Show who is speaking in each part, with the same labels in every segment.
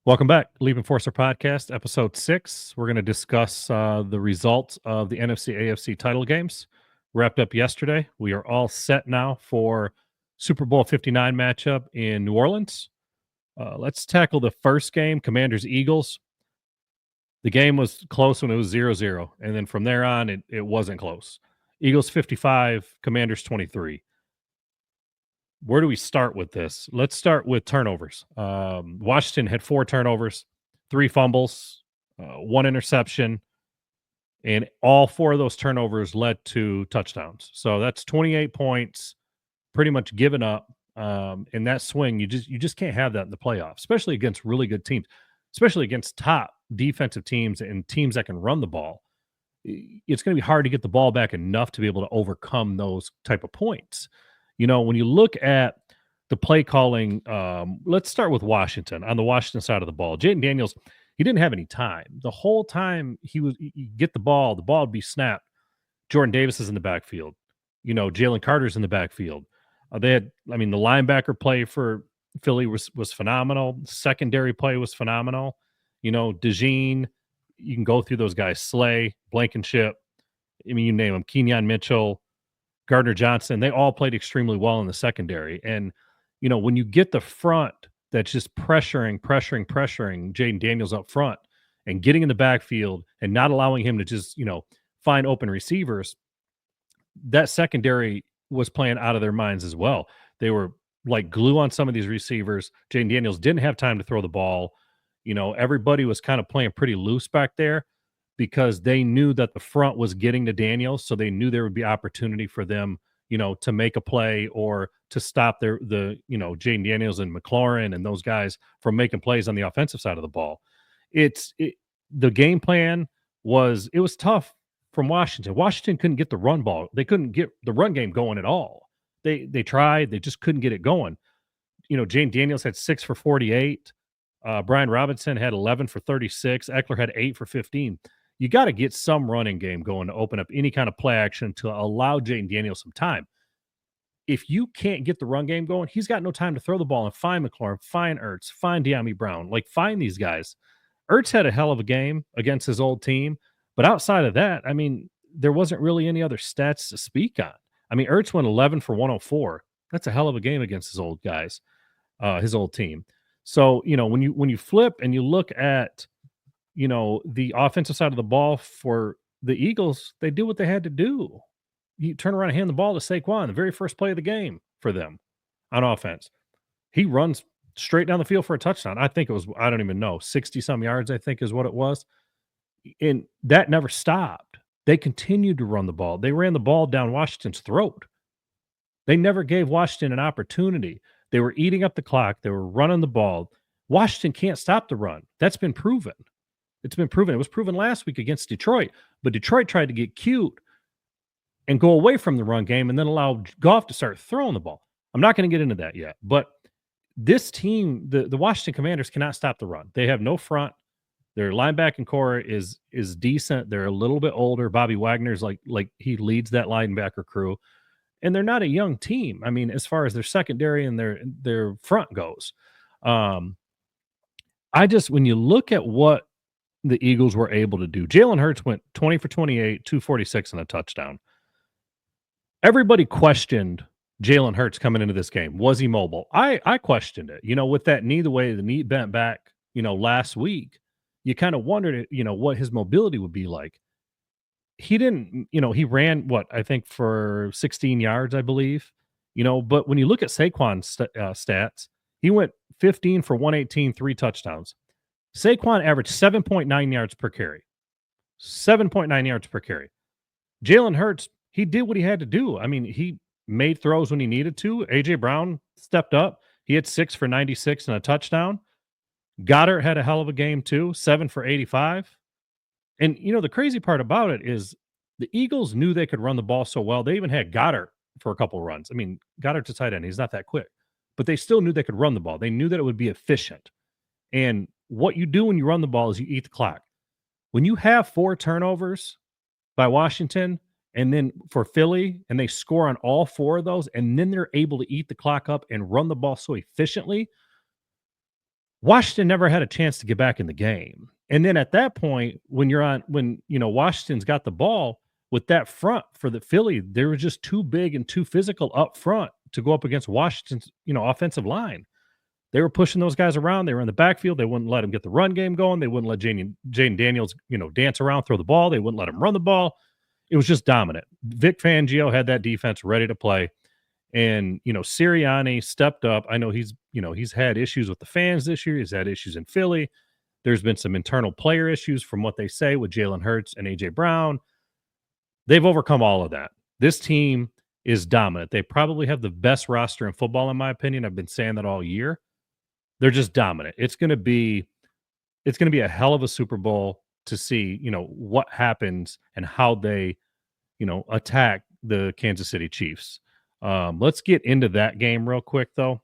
Speaker 1: Welcome back, Leap Enforcer Podcast, Episode 6. We're going to discuss the results of the NFC AFC title games. Wrapped up yesterday. We are all set now for Super Bowl 59 matchup in New Orleans. Let's tackle the first game, Commanders-Eagles. The game was close when it was 0-0, and then from there on, it wasn't close. Eagles 55, Commanders 23. Where do we start with this? Let's start with turnovers. Washington had 4 turnovers, 3 fumbles, 1 interception, and all 4 of those turnovers led to touchdowns. So that's 28 points, pretty much given up. In that swing, you just can't have that in the playoffs, especially against really good teams, especially against top defensive teams and teams that can run the ball. It's going to be hard to get the ball back enough to be able to overcome those type of points. When you look at the play calling, let's start with Washington. On the Washington side of the ball, Jaydendaniels, he didn't have any time. The whole time you get the ball would be snapped. Jordan Davis is in the backfield. Jalen Carter's in the backfield. The linebacker play for Philly was phenomenal. Secondary play was phenomenal. DeJean, you can go through those guys. Slay, Blankenship, you name them. Kenyon Mitchell, Gardner Johnson, they all played extremely well in the secondary. And, when you get the front that's just pressuring Jaydendaniels up front and getting in the backfield and not allowing him to just, find open receivers, that secondary was playing out of their minds as well. They were like glue on some of these receivers. Jaydendaniels didn't have time to throw the ball. Everybody was kind of playing pretty loose back there, because they knew that the front was getting to Daniels, so they knew there would be opportunity for them, to make a play or to stop Jaydendaniels and McLaurin and those guys from making plays on the offensive side of the ball. The game plan was tough from Washington. Washington couldn't get the run ball. They couldn't get the run game going at all. They tried, they just couldn't get it going. Jaydendaniels had 6 for 48. Brian Robinson had 11 for 36. Eckler had 8 for 15. You got to get some running game going to open up any kind of play action to allow Jaydendaniels some time. If you can't get the run game going, he's got no time to throw the ball and find McLaurin, find Ertz, find De'Ami Brown, find these guys. Ertz had a hell of a game against his old team, but outside of that, there wasn't really any other stats to speak on. Ertz went 11 for 104. That's a hell of a game against his old guys, his old team. So, when you flip and you look at, the offensive side of the ball for the Eagles, they do what they had to do. You turn around and hand the ball to Saquon, the very first play of the game for them on offense. He runs straight down the field for a touchdown. I think it was, I don't even know, 60-some yards, I think is what it was. And that never stopped. They continued to run the ball. They ran the ball down Washington's throat. They never gave Washington an opportunity. They were eating up the clock. They were running the ball. Washington can't stop the run. That's been proven. It's been proven. It was proven last week against Detroit, but Detroit tried to get cute and go away from the run game and then allow Goff to start throwing the ball. I'm not going to get into that yet, but this team, the Washington Commanders, cannot stop the run. They have no front. Their linebacking core is decent. They're a little bit older. Bobby Wagner's like he leads that linebacker crew. And they're not a young team. As far as their secondary and their front goes. When you look at what the Eagles were able to do, Jalen Hurts went 20 for 28, 246 and a touchdown. Everybody questioned Jalen Hurts coming into this game. Was he mobile? I questioned it. With that knee, the way the knee bent back, last week, you kind of wondered, what his mobility would be like. He didn't, he ran I think for 16 yards, I believe, but when you look at Saquon's stats, he went 15 for 118, 3 touchdowns. Saquon averaged 7.9 yards per carry. 7.9 yards per carry. Jalen Hurts, he did what he had to do. He made throws when he needed to. A.J. Brown stepped up. He had 6 for 96 and a touchdown. Goddard had a hell of a game too, 7 for 85. And, the crazy part about it is the Eagles knew they could run the ball so well. They even had Goddard for a couple of runs. Goddard's a tight end. He's not that quick. But they still knew they could run the ball. They knew that it would be efficient. And what you do when you run the ball is you eat the clock. When you have 4 turnovers by Washington and then for Philly, and they score on all 4 of those, and then they're able to eat the clock up and run the ball so efficiently, Washington never had a chance to get back in the game. And then at that point, when Washington's got the ball with that front for the Philly, they were just too big and too physical up front to go up against Washington's, offensive line. They were pushing those guys around. They were in the backfield. They wouldn't let them get the run game going. They wouldn't let Jaden Daniels, dance around, throw the ball. They wouldn't let him run the ball. It was just dominant. Vic Fangio had that defense ready to play. And, Sirianni stepped up. I know he's had issues with the fans this year. He's had issues in Philly. There's been some internal player issues from what they say with Jalen Hurts and A.J. Brown. They've overcome all of that. This team is dominant. They probably have the best roster in football, in my opinion. I've been saying that all year. They're just dominant. It's going to be a hell of a Super Bowl to see, what happens and how they, attack the Kansas City Chiefs. Let's get into that game real quick, though.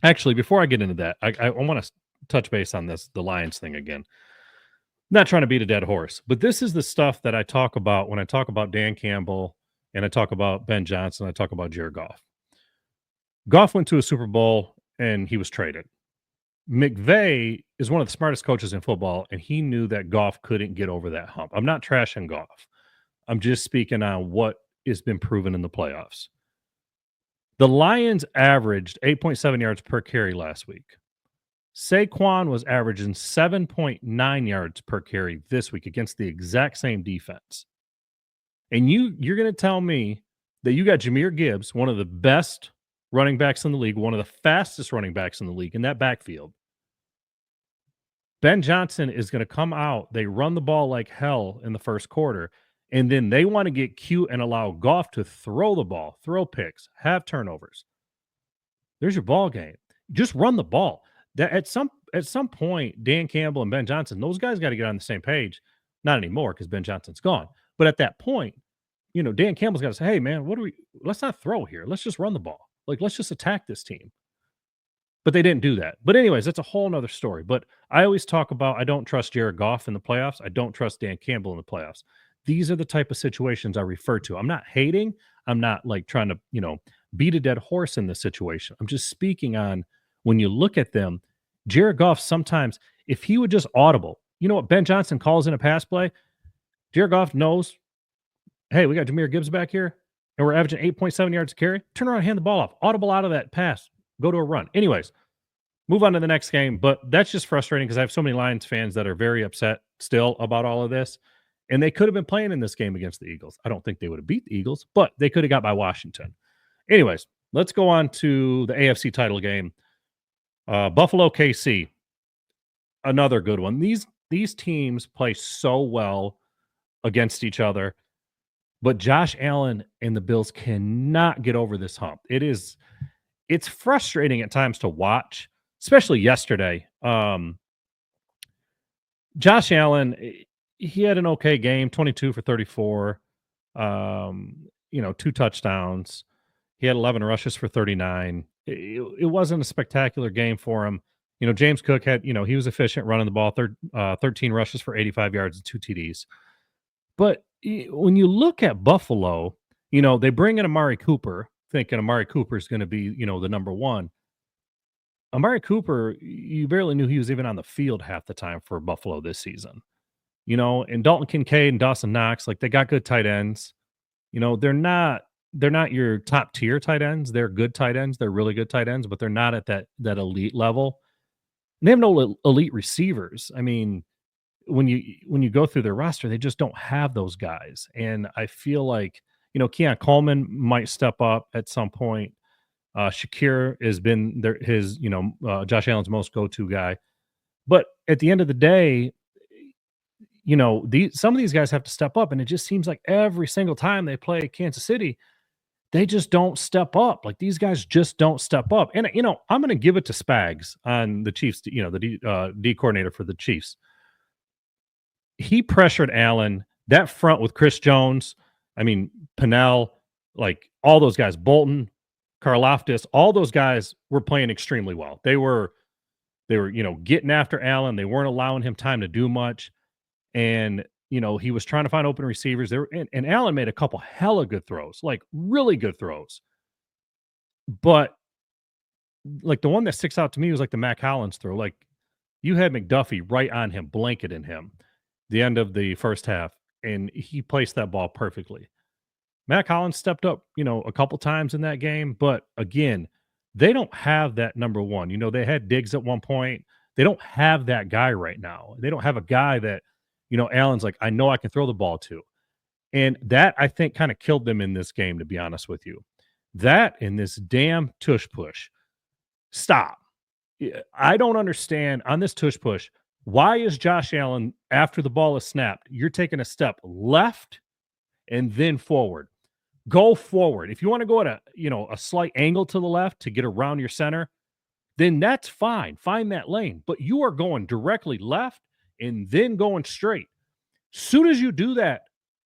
Speaker 1: Actually, before I get into that, I want to touch base on the Lions thing again. Not trying to beat a dead horse, but this is the stuff that I talk about when I talk about Dan Campbell and I talk about Ben Johnson. I talk about Jared Goff. Goff went to a Super Bowl and he was traded. McVay is one of the smartest coaches in football, and he knew that Goff couldn't get over that hump. I'm not trashing Goff. I'm just speaking on what has been proven in the playoffs. The Lions averaged 8.7 yards per carry last week. Saquon was averaging 7.9 yards per carry this week against the exact same defense. And you're going to tell me that you got Jahmyr Gibbs, one of the best running backs in the league, one of the fastest running backs in the league in that backfield. Ben Johnson is going to come out. They run the ball like hell in the first quarter, and then they want to get cute and allow Goff to throw the ball, throw picks, have turnovers. There's your ball game. Just run the ball. That at some point, Dan Campbell and Ben Johnson, those guys got to get on the same page. Not anymore because Ben Johnson's gone. But at that point, Dan Campbell's got to say, hey, man, let's not throw here. Let's just run the ball. Let's just attack this team. But they didn't do that. But anyways, that's a whole nother story. But I always talk about I don't trust Jared Goff in the playoffs. I don't trust Dan Campbell in the playoffs. These are the type of situations I refer to. I'm not hating. I'm not trying to, beat a dead horse in this situation. I'm just speaking on when you look at them, Jared Goff sometimes, if he would just audible, what Ben Johnson calls in a pass play, Jared Goff knows, hey, we got Jahmyr Gibbs back here, and we're averaging 8.7 yards a carry. Turn around and hand the ball off. Audible out of that pass. Go to a run. Anyways, move on to the next game. But that's just frustrating because I have so many Lions fans that are very upset still about all of this. And they could have been playing in this game against the Eagles. I don't think they would have beat the Eagles, but they could have got by Washington. Anyways, let's go on to the AFC title game. Buffalo KC, another good one. These teams play so well against each other, but Josh Allen and the Bills cannot get over this hump. It's frustrating at times to watch, especially yesterday. Josh Allen, he had an okay game, 22 for 34, 2 touchdowns. He had 11 rushes for 39. It wasn't a spectacular game for him. James Cook had, he was efficient running the ball, 13 rushes for 85 yards and 2 TDs. But when you look at Buffalo, they bring in Amari Cooper, thinking Amari Cooper is going to be, the number one. Amari Cooper, you barely knew he was even on the field half the time for Buffalo this season. And Dalton Kincaid and Dawson Knox, they got good tight ends. They're not your top tier tight ends. They're good tight ends. They're really good tight ends, but they're not at that elite level. And they have no elite receivers. I mean, when you go through their roster, they just don't have those guys. And I feel like, Keon Coleman might step up at some point. Shakir has been his Josh Allen's most go-to guy. But at the end of the day, some of these guys have to step up, and it just seems like every single time they play Kansas City, they just don't step up. These guys just don't step up. And I'm going to give it to Spags on the Chiefs. The D coordinator for the Chiefs. He pressured Allen. That front with Chris Jones, Pennell, all those guys, Bolton, Karlaftis, all those guys were playing extremely well. They were getting after Allen. They weren't allowing him time to do much. And, he was trying to find open receivers there. And Allen made a couple hella good throws, really good throws. But like the one that sticks out to me was like the Mac Hollins throw. Like you had McDuffie right on him, blanketing him, the end of the first half, and he placed that ball perfectly. Mac Hollins stepped up, a couple times in that game, but again, they don't have that number one. They had Diggs at one point. They don't have that guy right now. They don't have a guy that, Allen's like, I know I can throw the ball to. And that I think kind of killed them in this game, to be honest with you. That and this damn tush push. Stop. Yeah, I don't understand on this tush push. Why is Josh Allen, after the ball is snapped, you're taking a step left and then forward? Go forward. If you want to go at a slight angle to the left to get around your center, then that's fine. Find that lane. But you are going directly left and then going straight. Soon as you do that,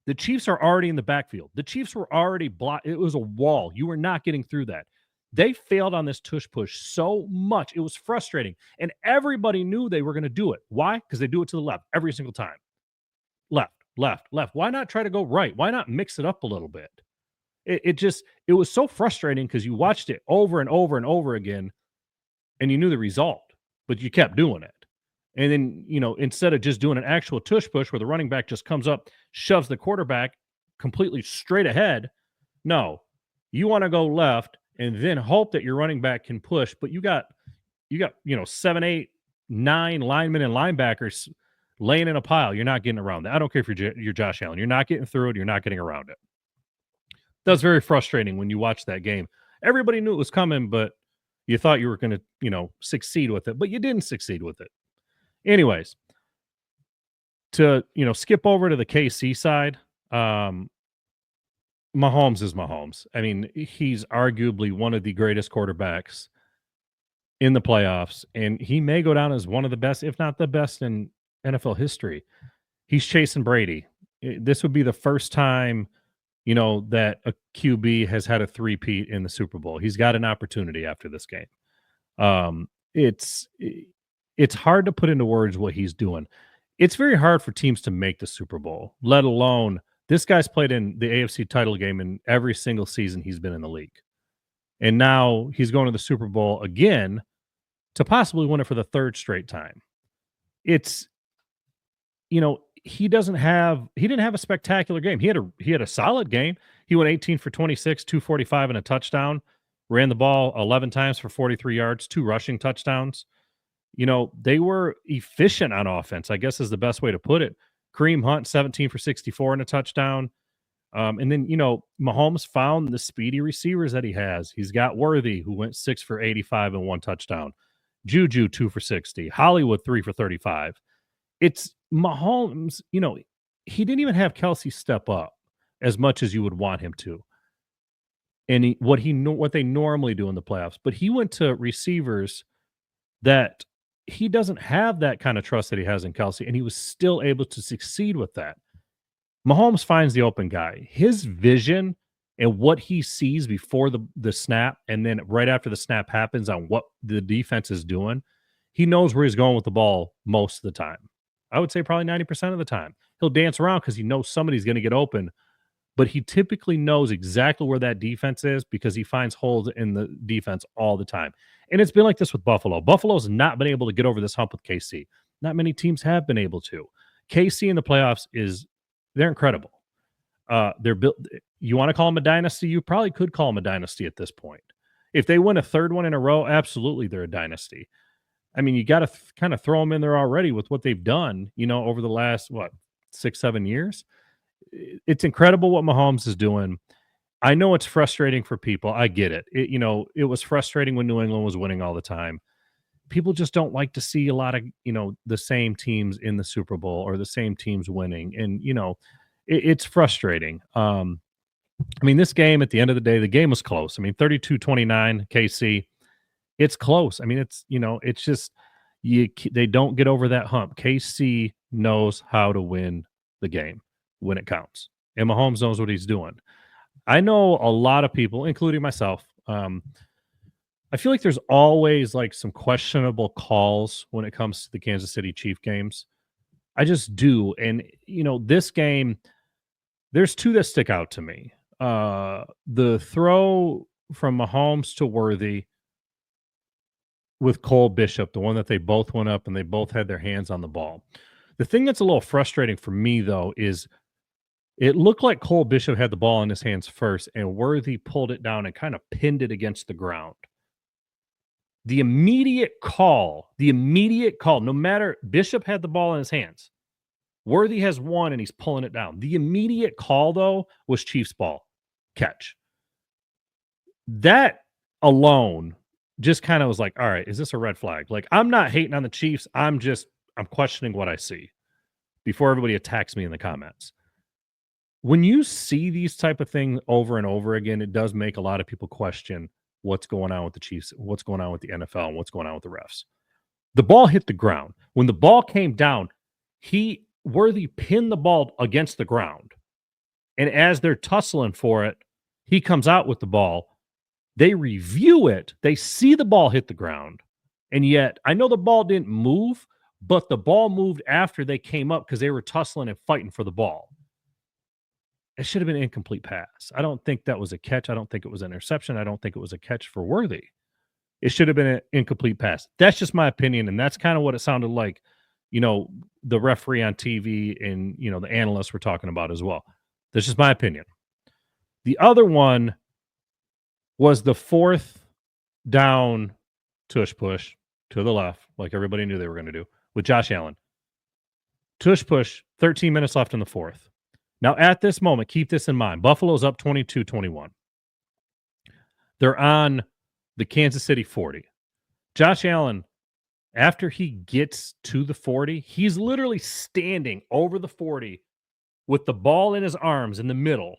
Speaker 1: the Chiefs are already in the backfield. The Chiefs were already blocked. It was a wall. You were not getting through that. They failed on this tush push so much. It was frustrating. And everybody knew they were going to do it. Why? Because they do it to the left every single time. Left, left, left. Why not try to go right? Why not mix it up a little bit? It was so frustrating because you watched it over and over and over again and you knew the result, but you kept doing it. And then, instead of just doing an actual tush push where the running back just comes up, shoves the quarterback completely straight ahead. No, you want to go left and then hope that your running back can push. But you got, 7, 8, 9 linemen and linebackers laying in a pile. You're not getting around that. I don't care if you're Josh Allen. You're not getting through it. You're not getting around it. That was very frustrating when you watched that game. Everybody knew it was coming, but you thought you were going to, succeed with it, but you didn't succeed with it. Anyways, to, skip over to the KC side, Mahomes is Mahomes. I mean, he's arguably one of the greatest quarterbacks in the playoffs, and he may go down as one of the best, if not the best in NFL history. He's chasing Brady. This would be the first time that a QB has had a three-peat in the Super Bowl. He's got an opportunity after this game. It's hard to put into words what he's doing. It's very hard for teams to make the Super Bowl, let alone this guy's played in the AFC title game in every single season he's been in the league. And now he's going to the Super Bowl again to possibly win it for the third straight time. It's, he didn't have a spectacular game. He had a solid game. He went 18 for 26, 245 and a touchdown, ran the ball 11 times for 43 yards, 2 rushing touchdowns. They were efficient on offense, I guess is the best way to put it. Kareem Hunt, 17 for 64 and a touchdown. And then, Mahomes found the speedy receivers that he has. He's got Worthy, who went 6 for 85 and 1 touchdown. Juju, 2 for 60. Hollywood, 3 for 35. It's Mahomes, he didn't even have Kelsey step up as much as you would want him to. And what they normally do in the playoffs. But he went to receivers that he doesn't have that kind of trust that he has in Kelsey, and he was still able to succeed with that. Mahomes finds the open guy. His vision and what he sees before the snap and then right after the snap happens on what the defense is doing, he knows where he's going with the ball most of the time. I would say probably 90% of the time. He'll dance around because he knows somebody's going to get open, but he typically knows exactly where that defense is because he finds holes in the defense all the time. And it's been like this with Buffalo. Buffalo's not been able to get over this hump with KC. Not many teams have been able to. KC in the playoffs they're incredible. They're built. You want to call them a dynasty? You probably could call them a dynasty at this point. If they win a third one in a row, absolutely they're a dynasty. I mean, you got to kind of throw them in there already with what they've done, over the last, 6, 7 years. It's incredible what Mahomes is doing. I know it's frustrating for people. I get it. It was frustrating when New England was winning all the time. People just don't like to see a lot of, the same teams in the Super Bowl or the same teams winning. And, it's frustrating. I mean, this game at the end of the day, the game was close. I mean, 32-29 KC. It's close. I mean, it's just they don't get over that hump. KC knows how to win the game when it counts. And Mahomes knows what he's doing. I know a lot of people, including myself, I feel like there's always like some questionable calls when it comes to the Kansas City Chiefs games. I just do. And, this game, there's 2 that stick out to me. The throw from Mahomes to Worthy, with Cole Bishop, the one that they both went up and they both had their hands on the ball. The thing that's a little frustrating for me, though, is it looked like Cole Bishop had the ball in his hands first, and Worthy pulled it down and kind of pinned it against the ground. The immediate call, no matter Bishop had the ball in his hands. Worthy has one and he's pulling it down. The immediate call, though, was Chiefs ball catch. That alone just kind of was like, all right, is this a red flag? Like, I'm not hating on the Chiefs. I'm questioning what I see before everybody attacks me in the comments. When you see these type of things over and over again, it does make a lot of people question what's going on with the Chiefs, what's going on with the NFL, and what's going on with the refs. The ball hit the ground. When the ball came down, Worthy pinned the ball against the ground. And as they're tussling for it, he comes out with the ball. They review it. They see the ball hit the ground. And yet, I know the ball didn't move, but the ball moved after they came up because they were tussling and fighting for the ball. It should have been an incomplete pass. I don't think that was a catch. I don't think it was an interception. I don't think it was a catch for Worthy. It should have been an incomplete pass. That's just my opinion, and that's kind of what it sounded like, the referee on TV and, the analysts were talking about as well. That's just my opinion. The other one was the fourth down tush push to the left, like everybody knew they were going to do, with Josh Allen. Tush push, 13 minutes left in the fourth. Now, at this moment, keep this in mind. Buffalo's up 22-21. They're on the Kansas City 40. Josh Allen, after he gets to the 40, he's literally standing over the 40 with the ball in his arms in the middle,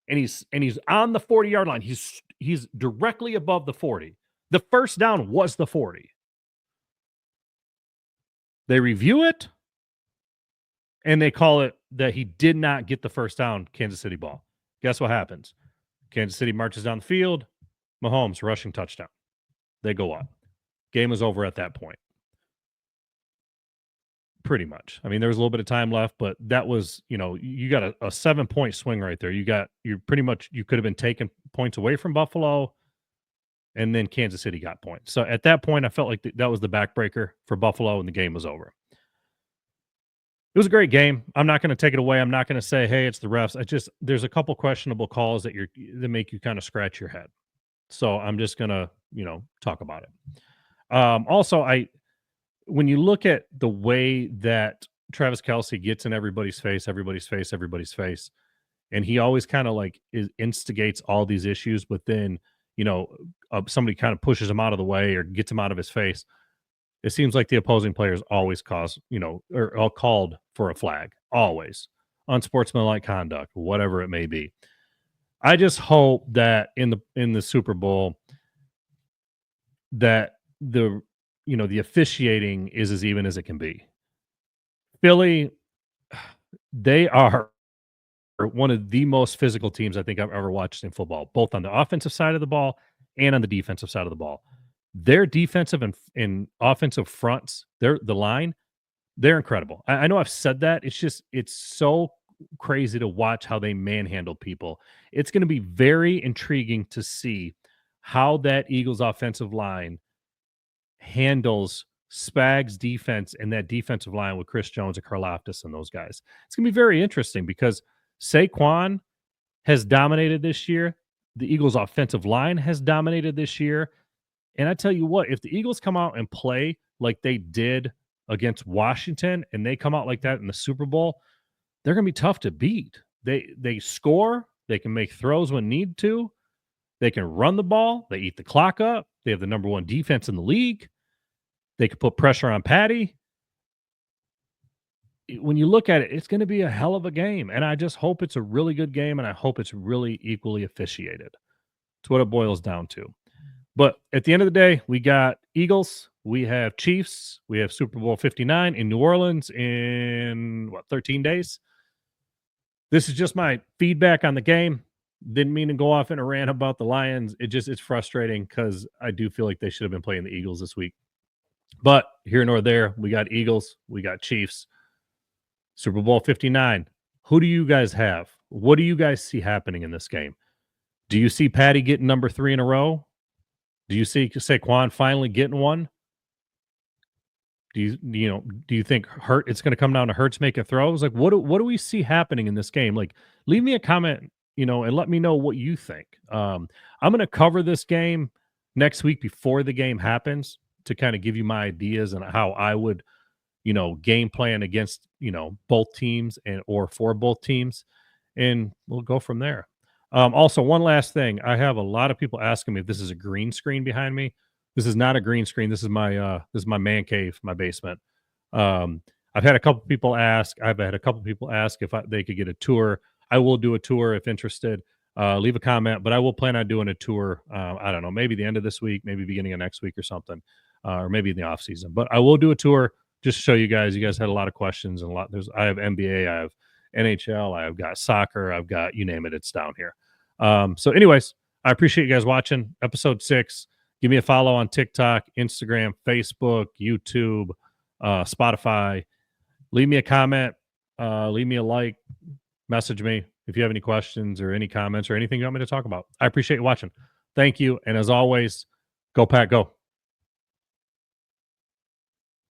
Speaker 1: and he's on the 40-yard line. He's directly above the 40. The first down was the 40. They review it, and they call it that he did not get the first down, Kansas City ball. Guess what happens? Kansas City marches down the field. Mahomes, rushing touchdown. They go up. Game is over at that point. Pretty much. I mean, there was a little bit of time left, but that was, you got a 7-point swing right there. You could have been taking points away from Buffalo, and then Kansas City got points. So at that point, I felt like that was the backbreaker for Buffalo, and the game was over. It was a great game. I'm not going to take it away. I'm not going to say, hey, it's the refs. There's a couple questionable calls that make you kind of scratch your head. So I'm just going to, talk about it. Also, when you look at the way that Travis Kelce gets in everybody's face, and he always kind of instigates all these issues, but then, somebody kind of pushes him out of the way or gets him out of his face. It seems like the opposing players always or all called for a flag, always. Unsportsmanlike conduct, whatever it may be. I just hope that in the Super Bowl that the officiating is as even as it can be. Philly, they are one of the most physical teams I think I've ever watched in football, both on the offensive side of the ball and on the defensive side of the ball. Their defensive and offensive fronts, the line, they're incredible. I know I've said that. It's so crazy to watch how they manhandle people. It's going to be very intriguing to see how that Eagles offensive line handles Spags defense and that defensive line with Chris Jones and Karlaftis and those guys. It's going to be very interesting because Saquon has dominated this year. The Eagles offensive line has dominated this year. And I tell you what, if the Eagles come out and play like they did against Washington and they come out like that in the Super Bowl, they're going to be tough to beat. They score. They can make throws when need to. They can run the ball. They eat the clock up. They have the number one defense in the league. They can put pressure on Patty. When you look at it, it's going to be a hell of a game. And I just hope it's a really good game, and I hope it's really equally officiated. It's what it boils down to. But at the end of the day, we got Eagles, we have Chiefs, we have Super Bowl 59 in New Orleans in, 13 days? This is just my feedback on the game. Didn't mean to go off in a rant about the Lions. It's frustrating because I do feel like they should have been playing the Eagles this week. But here nor there, we got Eagles, we got Chiefs. Super Bowl 59. Who do you guys have? What do you guys see happening in this game? Do you see Patty getting number 3 in a row? Do you see Saquon finally getting one? Do you think it's going to come down to Hurts making throws? Like, what do we see happening in this game? Like, leave me a comment, and let me know what you think. I'm going to cover this game next week before the game happens to kind of give you my ideas and how I would, game plan against, both teams or for both teams, and we'll go from there. Also, one last thing, I have a lot of people asking me if this is a green screen behind me. This is not a green screen. This is my man cave, my basement. I've had a couple people ask. I've had a couple people ask if they could get a tour. I will do a tour if interested. Leave a comment, but I will plan on doing a tour. I don't know, maybe the end of this week, maybe beginning of next week or something, or maybe in the off season. But I will do a tour just to show you guys. You guys had a lot of questions and a lot. I have NBA, I have NHL, I've got soccer, I've got you name it. It's down here. So, anyways, I appreciate you guys watching episode 6. Give me a follow on TikTok, Instagram, Facebook, YouTube, Spotify. Leave me a comment. Leave me a like. Message me if you have any questions or any comments or anything you want me to talk about. I appreciate you watching. Thank you. And as always, go Pack, go.